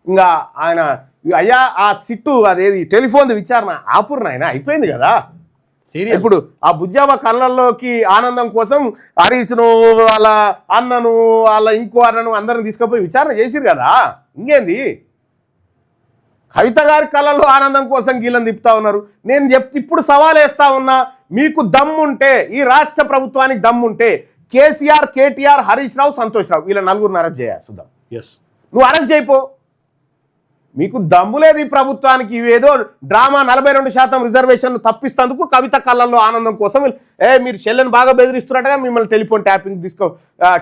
ఇంకా ఆయన అయ్యా ఆ సిట్టు అదేది టెలిఫోన్ విచారణ ఆపుర్నాయన అయిపోయింది కదా. ఇప్పుడు ఆ బుజ్జావ కళ్ళల్లోకి ఆనందం కోసం హరీష్ను వాళ్ళ అన్నను వాళ్ళ ఇంకో అన్నను అందరిని తీసుకుపోయి విచారణ చేసిరు కదా. ఇంకేంది కవిత గారి కళ్ళల్లో ఆనందం కోసం గీళ్ళని తిప్పుతా ఉన్నారు. నేను ఇప్పుడు సవాల్ వేస్తా ఉన్నా, మీకు దమ్ముంటే ఈ రాష్ట్ర ప్రభుత్వానికి దమ్ముంటే కేసీఆర్, కేటీఆర్, హరీష్ రావు, సంతోష్ రావు వీళ్ళ నలుగురిని అరెస్ట్ చేయాలి చూద్దాం. నువ్వు అరెస్ట్ చేయిపో. మీకు దమ్ము లేదు ఈ ప్రభుత్వానికి. ఇవేదో డ్రామా 42% రిజర్వేషన్ తప్పిస్తందుకు కవిత కళ్ళల్లో ఆనందం కోసం మీరు చెల్లెని బాగా బెదిరిస్తున్నట్టుగా మిమ్మల్ని టెలిఫోన్ ట్యాపింగ్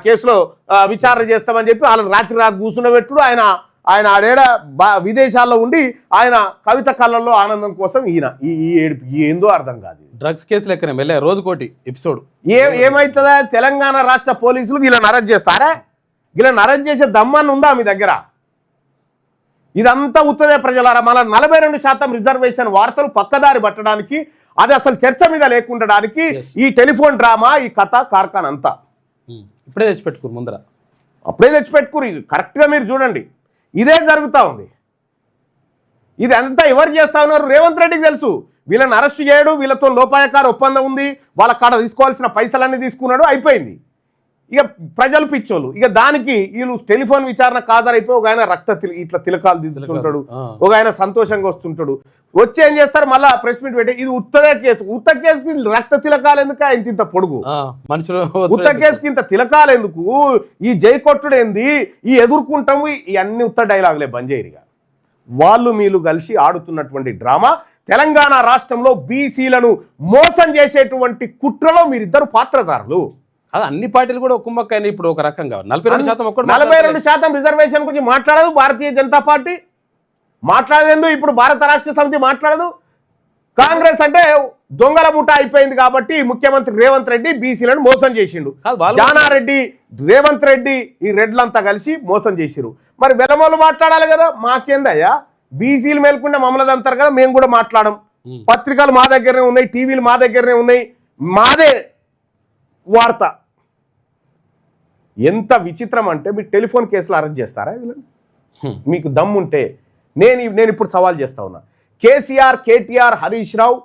కేసులో విచారణ చేస్తామని చెప్పి వాళ్ళని రాత్రి కూర్చుండబెట్టుడు. ఆయన ఆడేడ విదేశాల్లో ఉండి ఆయన కవిత కళ్ళల్లో ఆనందం కోసం ఈ ఏడుపు ఏందో అర్థం కాదు. డ్రగ్స్ కేసులు ఎక్కనే వెళ్ళే రోజుకోటి ఎపిసోడ్ ఏమవుతుందా? తెలంగాణ రాష్ట్ర పోలీసులు వీళ్ళని అరెస్ట్ చేస్తారా? వీళ్ళని అరెస్ట్ చేసే దమ్మని ఉందా మీ దగ్గర? ఇదంతా ఉత్తదే ప్రజలారా. మళ్ళీ 42% రిజర్వేషన్ వార్తలు పక్కదారి పట్టడానికి, అది అసలు చర్చ మీద లేకుండడానికి ఈ టెలిఫోన్ డ్రామా, ఈ కథ కార్ఖాన్ అంతా ఇప్పుడే తెచ్చిపెట్టుకురు. ముందర అప్పుడే తెచ్చిపెట్టుకురు. కరెక్ట్గా మీరు చూడండి, ఇదే జరుగుతూ ఉంది. ఇది అంతా ఎవరు చేస్తా ఉన్నారు? రేవంత్ రెడ్డికి తెలుసు. వీళ్ళని అరెస్ట్ చేయడు, వీళ్ళతో లోపాయకార ఒప్పందం ఉంది, వాళ్ళ కాడ తీసుకోవాల్సిన పైసలన్నీ తీసుకున్నాడు, అయిపోయింది. ఇక ప్రజలు పిచ్చోళ్ళు. ఇక దానికి వీళ్ళు టెలిఫోన్ విచారణ హాజరైపోయి ఒక ఆయన ఇట్లా తిలకాలు తీసుకుంటాడు, ఒక ఆయన సంతోషంగా వస్తుంటాడు. వచ్చి ఏం చేస్తారు? మళ్ళీ ప్రెస్ మీట్ పెట్టి ఇది ఉత్తదే కేసు. ఉత్త కేసుకి రక్త తిలకాలు ఎందుకు? ఇంత పొడుగు మనుషులు ఉత్త కేసుకి ఇంత తిలకాలు ఎందుకు? ఈ జై కొట్టుడేంది? ఈ ఎదుర్కొంటాము, ఇవన్నీ ఉత్త డైలాగులే. బంజేరిగా వాళ్ళు మీరు కలిసి ఆడుతున్నటువంటి డ్రామా. తెలంగాణ రాష్ట్రంలో బీసీలను మోసం చేసేటువంటి కుట్రలో మీరిద్దరు పాత్రధారులు. అది అన్ని పార్టీలు కూడా ఒక్కొక్కైనా ఇప్పుడు ఒక రకంగా 42% రిజర్వేషన్ గురించి మాట్లాడదు భారతీయ జనతా పార్టీ. మాట్లాడేందు ఇప్పుడు భారత రాష్ట్ర సమితి మాట్లాడదు. కాంగ్రెస్ అంటే దొంగల ముఠా అయిపోయింది కాబట్టి ముఖ్యమంత్రి రేవంత్ రెడ్డి బీసీలను మోసం చేసిండు. జానారెడ్డి, రేవంత్ రెడ్డి, ఈ రెడ్లంతా కలిసి మోసం చేసిరు. మరి వెలమోళ్ళు మాట్లాడాలి కదా. మాకేందయ్యా, బీసీలు మేల్కుంటే మమ్మల్ని అంటారు కదా, మేము కూడా మాట్లాడం. పత్రికలు మా దగ్గరనే ఉన్నాయి, టీవీలు మా దగ్గరనే ఉన్నాయి, మాదే వార్త. ఎంత విచిత్రం అంటే మీరు టెలిఫోన్ కేసులు అరెస్ట్ చేస్తారా వీళ్ళని? మీకు దమ్ముంటే నేను ఇప్పుడు సవాల్ చేస్తా ఉన్నా. కేసీఆర్, కేటీఆర్, హరీష్ రావు,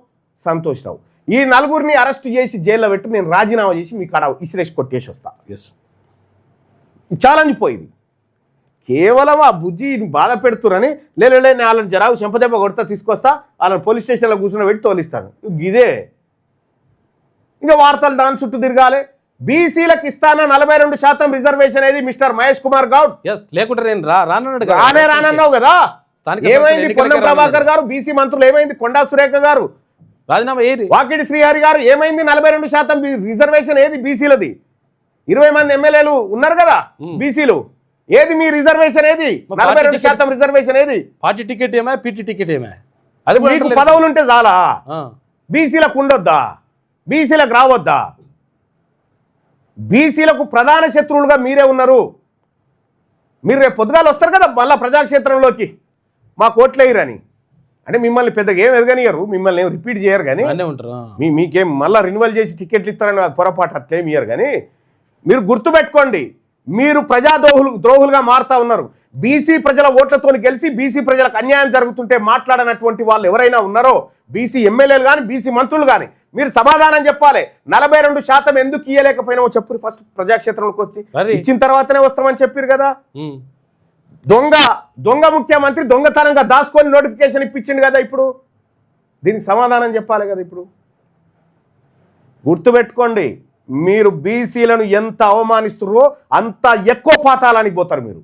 సంతోష్ రావు ఈ నలుగురిని అరెస్ట్ చేసి జైల్లో పెట్టి నేను రాజీనామా చేసి మీ కాడ ఇసిరేసి కొట్టేసి వస్తా. ఛాలెంజ్ పోయింది. కేవలం ఆ బుజ్జి బాధ పెడుతురని లేలే నేను వాళ్ళని జరావు చెంపదెబ్బ కొడతా తీసుకొస్తా, వాళ్ళని పోలీస్ స్టేషన్లో కూర్చుని పెట్టి తోలిస్తాను. ఇదే ఇంకా వార్తలు దాని చుట్టూ తిరగాలి. బీసీలకు ఇస్తానా 42% రిజర్వేషన్ అనేది మిస్టర్ మహేష్ కుమార్ గౌడ్ లేకుంటే నేను రానన్నావు కదా. ఏమైంది? పొన్నం ప్రభాకర్ గారు బీసీ మంత్రులు ఏమైంది? కొండా సురేఖ గారు రాజీనామా ఏది? వాకిడి శ్రీహరి గారు ఏమైంది? 42% రిజర్వేషన్ ఏది బీసీలది? 20 మంది ఎమ్మెల్యేలు ఉన్నారు కదా బీసీలు. ఏది మీ రిజర్వేషన్? ఏది 42% రిజర్వేషన్? ఏది పార్టీ టికెట్ ఏమే, పీటీ టికెట్ ఏమే? అది మీకు పదవులు ఉంటే చాలా. బీసీలకు ఉండొద్దా? బీసీలకు రావద్దా? బీసీలకు ప్రధాన శత్రువులుగా మీరే ఉన్నారు. మీరు రేపు పొద్దుగాలు వస్తారు కదా మళ్ళా ప్రజాక్షేత్రంలోకి మాకు ఓట్లేయరని. అంటే మిమ్మల్ని పెద్దగా ఏం ఎదగనియరు, మిమ్మల్ని ఏం రిపీట్ చేయరు, కానీ మీకేం మళ్ళీ రెన్యువల్ చేసి టికెట్లు ఇస్తారని పొరపాటు అట్లేమి ఇయ్యరు. కానీ మీరు గుర్తుపెట్టుకోండి, మీరు ద్రోహులుగా మారుతా ఉన్నారు. బీసీ ప్రజల ఓట్లతో గెలిచి బీసీ ప్రజలకు అన్యాయం జరుగుతుంటే మాట్లాడనటువంటి వాళ్ళు ఎవరైనా ఉన్నారో, బీసీ ఎమ్మెల్యేలు కానీ బీసీ మంత్రులు కానీ, మీరు సమాధానం చెప్పాలి. 42% ఎందుకు ఇయ్యలేకపోయినామో చెప్పు ఫస్ట్. ప్రజాక్షేత్రంలోకి వచ్చి ఇచ్చిన తర్వాతనే వస్తామని చెప్పారు కదా. దొంగ ముఖ్యమంత్రి దొంగతనంగా దాచుకొని నోటిఫికేషన్ ఇప్పించింది కదా. ఇప్పుడు దీనికి సమాధానం చెప్పాలి కదా. ఇప్పుడు గుర్తుపెట్టుకోండి, మీరు బీసీలను ఎంత అవమానిస్తున్నారో అంత ఎక్కువ పాతాళానికి పోతారు మీరు.